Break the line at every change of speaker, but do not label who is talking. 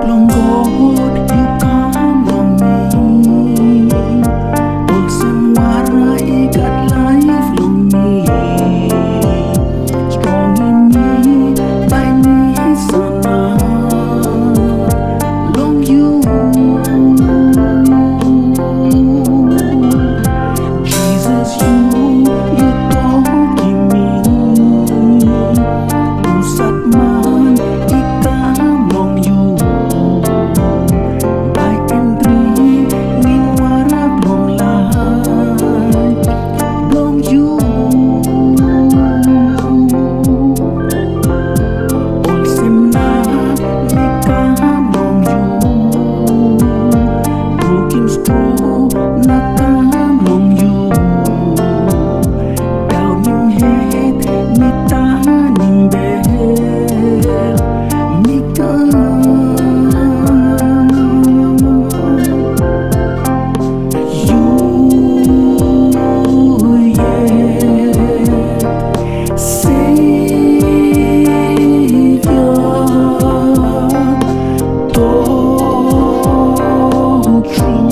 Long God, you come on me. Olsen wara ikat life long me. Strong in me, by me sana. Long you, Jesus, you talk in me. Pusat man ikam long you. By entry, nin warap long life long you. Olsen na nikam long you. Broken straw nakam long you. Down him head, nita nim bell, nikam. You, yeah, Savior, talk true.